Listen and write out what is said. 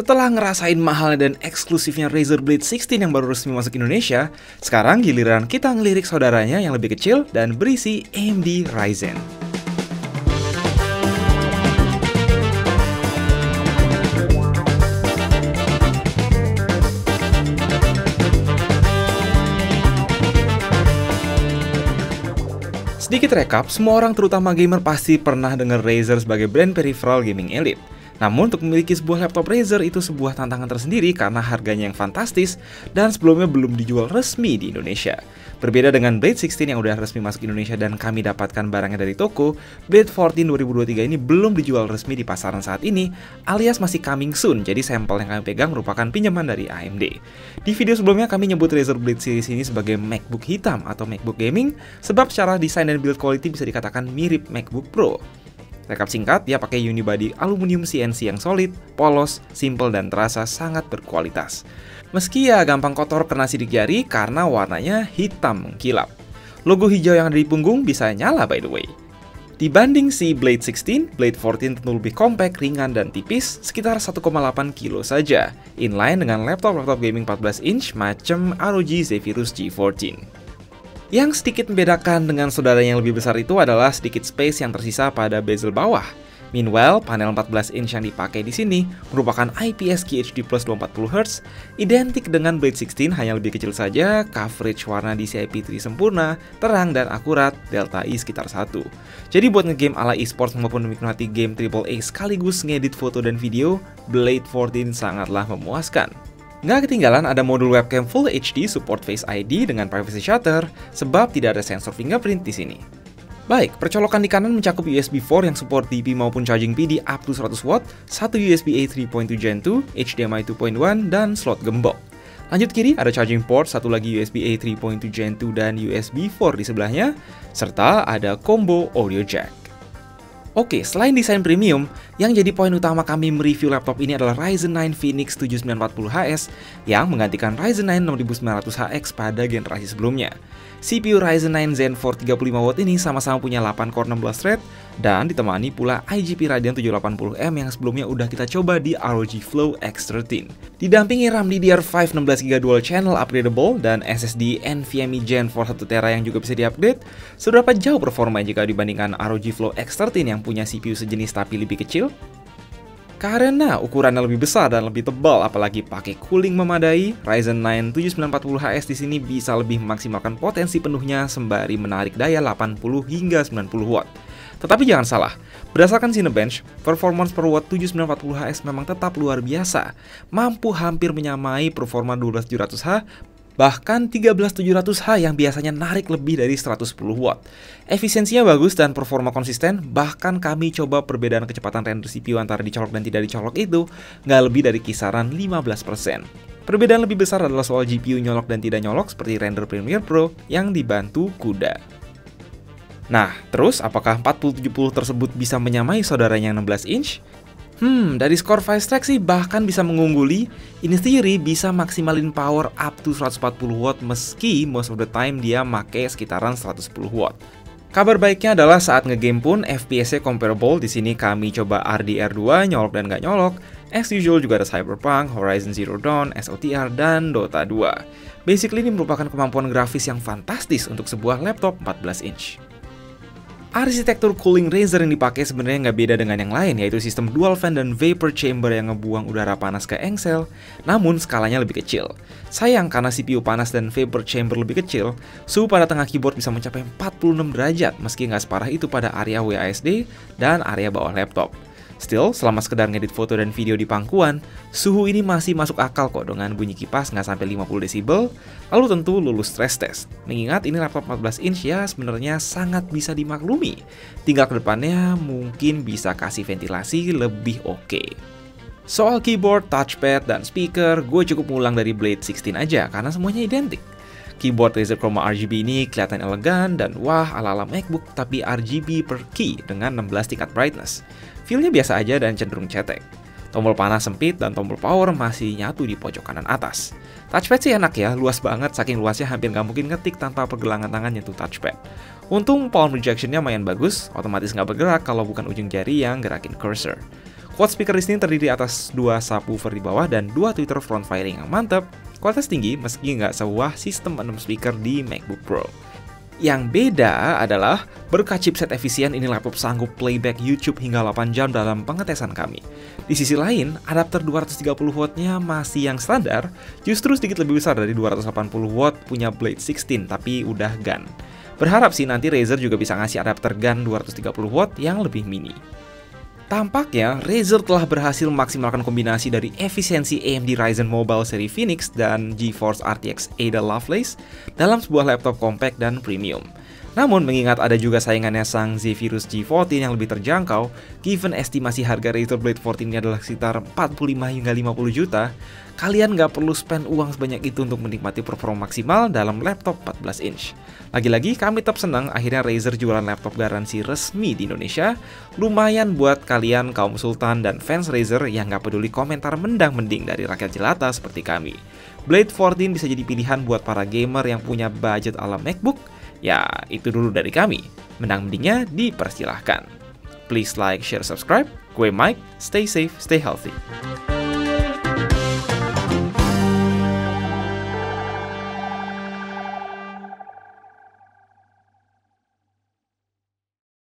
Setelah ngerasain mahalnya dan eksklusifnya Razer Blade 16 yang baru resmi masuk Indonesia, sekarang giliran kita ngelirik saudaranya yang lebih kecil dan berisi AMD Ryzen. Sedikit rekap, semua orang terutama gamer pasti pernah dengar Razer sebagai brand peripheral gaming elite. Namun untuk memiliki sebuah laptop Razer itu sebuah tantangan tersendiri karena harganya yang fantastis dan sebelumnya belum dijual resmi di Indonesia. Berbeda dengan Blade 16 yang udah resmi masuk Indonesia dan kami dapatkan barangnya dari toko, Blade 14 2023 ini belum dijual resmi di pasaran saat ini, alias masih coming soon, jadi sampel yang kami pegang merupakan pinjaman dari AMD. Di video sebelumnya kami nyebut Razer Blade series ini sebagai MacBook hitam atau MacBook gaming, sebab secara desain dan build quality bisa dikatakan mirip MacBook Pro. Rekap singkat, dia pakai unibody aluminium CNC yang solid, polos, simple, dan terasa sangat berkualitas. Meski ya gampang kotor kena sidik jari karena warnanya hitam mengkilap. Logo hijau yang ada di punggung bisa nyala by the way. Dibanding si Blade 16, Blade 14 tentu lebih compact, ringan, dan tipis, sekitar 1,8 kilo saja. Inline dengan laptop gaming 14 inch macam ROG Zephyrus G14. Yang sedikit membedakan dengan saudaranya yang lebih besar itu adalah sedikit space yang tersisa pada bezel bawah. Meanwhile, panel 14 inch yang dipakai di sini merupakan IPS QHD+ 240Hz, identik dengan Blade 16 hanya lebih kecil saja, coverage warna DCI-P3 sempurna, terang dan akurat, delta I sekitar 1. Jadi buat ngegame ala esports maupun menikmati game AAA sekaligus ngedit foto dan video, Blade 14 sangatlah memuaskan. Nggak ketinggalan ada modul webcam Full HD support Face ID dengan privacy shutter, sebab tidak ada sensor fingerprint di sini. Baik, percolokan di kanan mencakup USB 4 yang support DP maupun charging PD up to 100 watt, satu USB A 3.2 Gen 2, HDMI 2.1, dan slot gembok. Lanjut kiri ada charging port, satu lagi USB A 3.2 Gen 2 dan USB 4 di sebelahnya, serta ada combo audio jack. Oke, selain desain premium, yang jadi poin utama kami mereview laptop ini adalah Ryzen 9 Phoenix 7940HS yang menggantikan Ryzen 9 6900HX pada generasi sebelumnya. CPU Ryzen 9 Zen 4 35W ini sama-sama punya 8 core 16 thread dan ditemani pula IGP Radeon 780M yang sebelumnya udah kita coba di ROG Flow X13. Didampingi RAM DDR5 16GB dual channel upgradable dan SSD NVMe Gen 4 1TB yang juga bisa diupgrade, seberapa jauh performa jika dibandingkan ROG Flow X13 yang punya CPU sejenis tapi lebih kecil? Karena ukurannya lebih besar dan lebih tebal, apalagi pakai cooling memadai, Ryzen 9 7940HS di sini bisa lebih memaksimalkan potensi penuhnya sembari menarik daya 80 hingga 90 watt. Tetapi jangan salah, berdasarkan Cinebench, performance per watt 7940HS memang tetap luar biasa, mampu hampir menyamai performa 12700H, bahkan 13700H yang biasanya narik lebih dari 110 watt. Efisiensinya bagus dan performa konsisten, bahkan kami coba perbedaan kecepatan render CPU antara dicolok dan tidak dicolok itu nggak lebih dari kisaran 15%. Perbedaan lebih besar adalah soal GPU nyolok dan tidak nyolok seperti render Premiere Pro yang dibantu CUDA. Nah, terus apakah 4070 tersebut bisa menyamai saudaranya yang 16 inch? Dari skor Vicetrack sih bahkan bisa mengungguli. In theory bisa maksimalin power up to 140 watt meski most of the time dia make sekitaran 110 watt. Kabar baiknya adalah saat ngegame pun FPS-nya comparable. Di sini kami coba RDR2 nyolok dan nggak nyolok. As usual juga ada Cyberpunk, Horizon Zero Dawn, SOTR, dan Dota 2. Basically ini merupakan kemampuan grafis yang fantastis untuk sebuah laptop 14 inch. Arsitektur cooling Razer yang dipakai sebenarnya nggak beda dengan yang lain, yaitu sistem dual fan dan vapor chamber yang ngebuang udara panas ke engsel, namun skalanya lebih kecil. Sayang karena CPU panas dan vapor chamber lebih kecil, suhu pada tengah keyboard bisa mencapai 46 derajat meski nggak separah itu pada area WASD dan area bawah laptop. Still, selama sekedar ngedit foto dan video di pangkuan, suhu ini masih masuk akal kok dengan bunyi kipas nggak sampai 50 desibel, lalu tentu lulus stress test. Mengingat ini laptop 14 inch ya sebenarnya sangat bisa dimaklumi. Tinggal ke depannya mungkin bisa kasih ventilasi lebih oke. Soal keyboard, touchpad, dan speaker, gue cukup ngulang dari Blade 16 aja karena semuanya identik. Keyboard Razer Chroma RGB ini kelihatan elegan dan wah ala-ala MacBook tapi RGB per key dengan 16 tingkat brightness. Feel-nya biasa aja dan cenderung cetek. Tombol panas sempit dan tombol power masih nyatu di pojok kanan atas. Touchpad sih enak ya, luas banget, saking luasnya hampir nggak mungkin ngetik tanpa pergelangan tangan nyentuh touchpad. Untung palm rejection-nya lumayan bagus, otomatis nggak bergerak kalau bukan ujung jari yang gerakin cursor. Vote speaker di sini terdiri atas 2 subwoofer di bawah dan 2 tweeter front firing yang mantap, kualitas tinggi meski nggak sewah sistem 6 speaker di MacBook Pro. Yang beda adalah berkat chipset efisien ini laptop sanggup playback YouTube hingga 8 jam dalam pengetesan kami. Di sisi lain, adapter 230 wattnya masih yang standar, justru sedikit lebih besar dari 280 watt punya Blade 16 tapi udah GAN. Berharap sih nanti Razer juga bisa ngasih adapter GAN 230 watt yang lebih mini. Tampaknya, Razer telah berhasil memaksimalkan kombinasi dari efisiensi AMD Ryzen Mobile seri Phoenix dan GeForce RTX Ada Lovelace dalam sebuah laptop compact dan premium. Namun, mengingat ada juga saingannya sang Zephyrus G14 yang lebih terjangkau, given estimasi harga Razer Blade 14 ini adalah sekitar 45 hingga 50 juta, kalian nggak perlu spend uang sebanyak itu untuk menikmati performa maksimal dalam laptop 14 inch. Lagi-lagi kami tetap senang akhirnya Razer jualan laptop garansi resmi di Indonesia. Lumayan buat kalian kaum sultan dan fans Razer yang nggak peduli komentar mendang-mending dari rakyat jelata seperti kami. Blade 14 bisa jadi pilihan buat para gamer yang punya budget ala MacBook. Ya, itu dulu dari kami. Mendang-mendingnya dipersilahkan. Please like, share, subscribe. Gue Mike, stay safe, stay healthy.